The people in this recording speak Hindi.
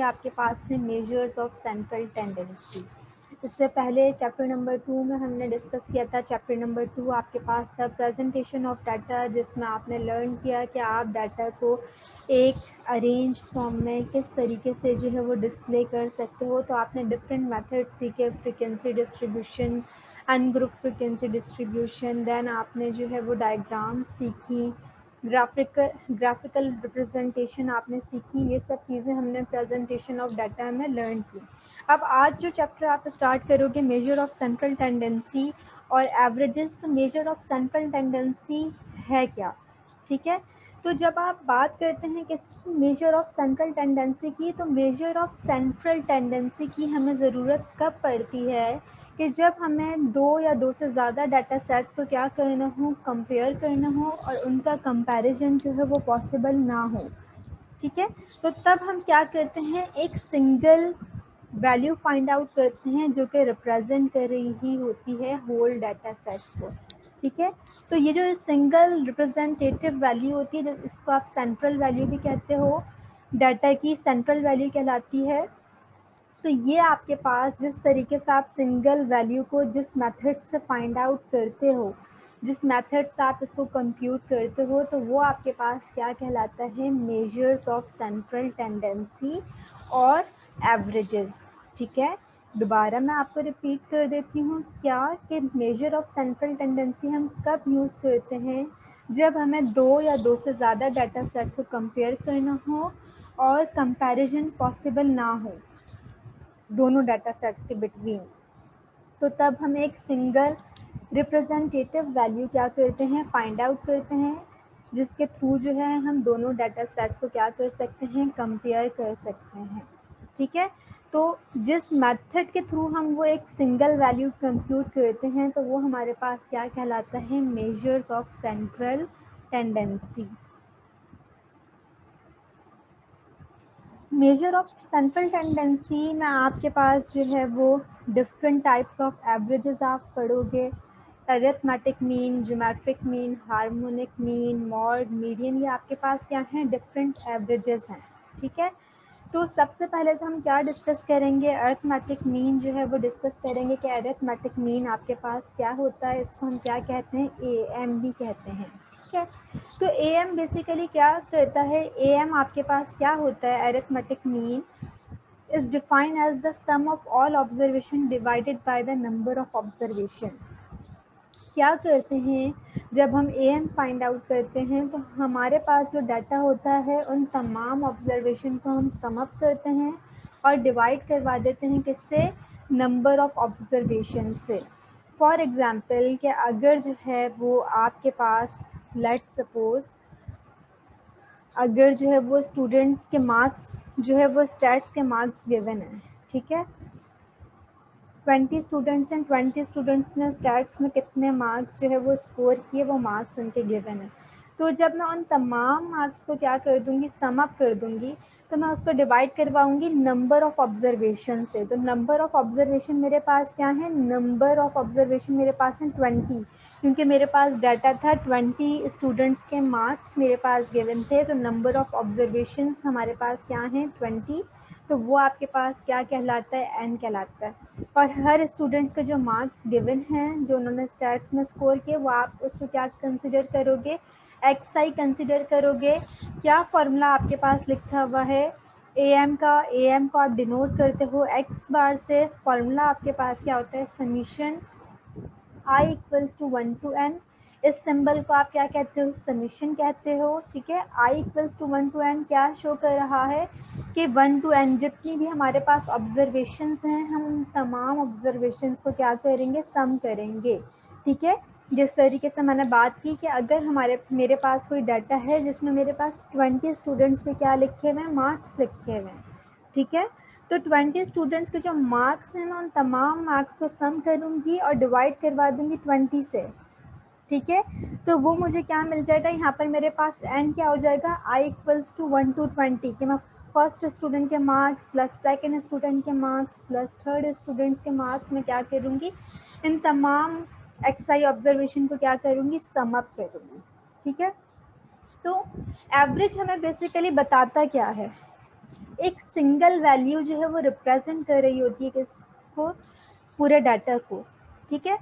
आपके पास है मेजर्स ऑफ सेंट्रल टेंडेंसी। इससे पहले चैप्टर नंबर 2 में हमने डिस्कस किया था। चैप्टर नंबर 2 आपके पास था प्रेजेंटेशन ऑफ डाटा, जिसमें आपने लर्न किया कि आप डाटा को एक अरेंज फॉर्म में किस तरीके से जो है वो डिस्प्ले कर सकते हो। तो आपने डिफरेंट मेथड सीखे, frequency distribution, ungroup frequency distribution, then आपने जो है वो डायग्राम सीखी, ग्राफिकल रिप्रेजेंटेशन आपने सीखी। ये सब चीज़ें हमने प्रेजेंटेशन ऑफ डाटा में लर्न की। अब आज जो चैप्टर आप स्टार्ट करोगे मेजर ऑफ सेंट्रल टेंडेंसी और एवरेजेस, तो मेजर ऑफ सेंट्रल टेंडेंसी है क्या, ठीक है। तो जब आप बात करते हैं किसकी, मेजर ऑफ सेंट्रल टेंडेंसी की, तो मेजर ऑफ सेंट्रल टेंडेंसी की हमें ज़रूरत कब पड़ती है कि जब हमें दो या दो से ज़्यादा डाटा सेट को क्या करना हो, कंपेयर करना हो और उनका कंपैरिजन जो है वो पॉसिबल ना हो, ठीक है। तो तब हम क्या करते हैं, एक सिंगल वैल्यू फाइंड आउट करते हैं जो कि रिप्रेजेंट कर रही होती है होल डाटा सेट को, ठीक है। तो ये जो सिंगल रिप्रेजेंटेटिव वैल्यू होती है, इसको आप सेंट्रल वैल्यू भी कहते हो, डाटा की सेंट्रल वैल्यू कहलाती है। तो ये आपके पास जिस तरीके से आप सिंगल वैल्यू को जिस मेथड से फाइंड आउट करते हो, जिस मेथड से आप इसको कंप्यूट करते हो, तो वो आपके पास क्या कहलाता है, मेजर्स ऑफ सेंट्रल टेंडेंसी और एवरेजेस, ठीक है। दोबारा मैं आपको रिपीट कर देती हूँ क्या कि मेजर ऑफ सेंट्रल टेंडेंसी हम कब यूज़ करते हैं, जब हमें दो या दो से ज़्यादा डाटा सेट को कंपेयर करना हो और कंपैरिजन पॉसिबल ना हो दोनों डाटा सेट्स के बिटवीन। तो तब हम एक सिंगल रिप्रेजेंटेटिव वैल्यू क्या करते हैं, फाइंड आउट करते हैं, जिसके थ्रू जो है हम दोनों डाटा सेट्स को क्या कर सकते हैं, कंपेयर कर सकते हैं, ठीक है। तो जिस मेथड के थ्रू हम वो एक सिंगल वैल्यू कंप्यूट करते हैं, तो वो हमारे पास क्या कहलाता है, measures of central tendency. Measure of central tendency में आपके पास जो है वो डिफरेंट टाइप्स ऑफ एवरेजेस आप पढ़ोगे, arithmetic mean, geometric mean, harmonic mean, mod, median, ये आपके पास क्या हैं, डिफरेंट एवरेजेस हैं, ठीक है। तो सबसे पहले तो हम क्या डिस्कस करेंगे, अरिथमेटिक मीन जो है वो डिस्कस करेंगे कि अरिथमेटिक मीन आपके पास क्या होता है, इसको हम क्या कहते हैं, AM भी कहते हैं, ठीक है। तो AM बेसिकली क्या करता है, AM आपके पास क्या होता है, arithmetic mean is defined as the sum of all observation divided by the number of observation। क्या करते हैं, जब हम AM फाइंड आउट करते हैं तो हमारे पास जो डाटा होता है उन तमाम ऑब्जर्वेशन को हम सम अप करते हैं और डिवाइड करवा देते हैं किससे, नंबर ऑफ ऑब्जर्वेशन से। फॉर एग्ज़ाम्पल कि अगर जो है वो आपके पास लेट सपोज अगर जो है वो स्टूडेंट्स के मार्क्स जो है वो स्टैट्स के मार्क्स गिवन है, ठीक है, 20 स्टूडेंट्स हैं, 20 स्टूडेंट्स ने स्टैट्स में कितने मार्क्स जो है वो स्कोर किए, वो मार्क्स उनके गिवन है। तो जब मैं उन तमाम मार्क्स को क्या कर दूंगी, सम अप कर दूंगी, तो मैं उसको डिवाइड करवाऊंगी नंबर ऑफ ऑब्जर्वेशन से। तो नंबर ऑफ ऑब्जर्वेशन मेरे पास क्या है, नंबर ऑफ ऑब्जर्वेशन मेरे पास है 20, क्योंकि मेरे पास डाटा था 20 स्टूडेंट्स के मार्क्स मेरे पास गिवन थे, तो नंबर ऑफ ऑब्जर्वेशंस हमारे पास क्या हैं, 20। तो वो आपके पास क्या कहलाता है, N कहलाता है। और हर स्टूडेंट्स के जो मार्क्स गिवन हैं, जो उन्होंने स्टैट्स में स्कोर किए, वो आप उसको क्या कंसिडर करोगे, XI कंसिडर करोगे। क्या फॉर्मूला आपके पास लिखा हुआ है AM का, AM को आप डिनोट करते हो X बार से। फॉर्मूला आपके पास क्या होता है, summation I equals to 1 to N। इस सिंबल को आप क्या कहते हो, समीशन कहते हो, ठीक है। I equals to 1 to N क्या शो कर रहा है कि 1 to N जितनी भी हमारे पास ऑब्जर्वेशंस हैं, हम तमाम ऑब्जर्वेशंस को क्या करेंगे, सम करेंगे, ठीक है। जिस तरीके से मैंने बात की कि अगर मेरे पास कोई डाटा है जिसमें मेरे पास 20 स्टूडेंट्स के क्या लिखे हुए हैं, मार्क्स लिखे हुए हैं, ठीक है। तो 20 स्टूडेंट्स के जो मार्क्स हैं, मैं उन तमाम मार्क्स को सम करूँगी और डिवाइड करवा दूँगी 20 से, ठीक है। तो वो मुझे क्या मिल जाएगा, यहाँ पर मेरे पास N क्या हो जाएगा, I इक्वल्स टू 1 to 20, कि मैं फर्स्ट स्टूडेंट के मार्क्स प्लस सेकेंड स्टूडेंट के मार्क्स प्लस थर्ड स्टूडेंट्स के मार्क्स में क्या करूँगी, इन तमाम XI ऑब्जर्वेशन को क्या करूँगी, सम अप करूँगी, ठीक है। तो एवरेज हमें बेसिकली बताता क्या है, एक सिंगल वैल्यू जो है वो रिप्रेजेंट कर रही होती है किसको, पूरे डाटा को, ठीक है।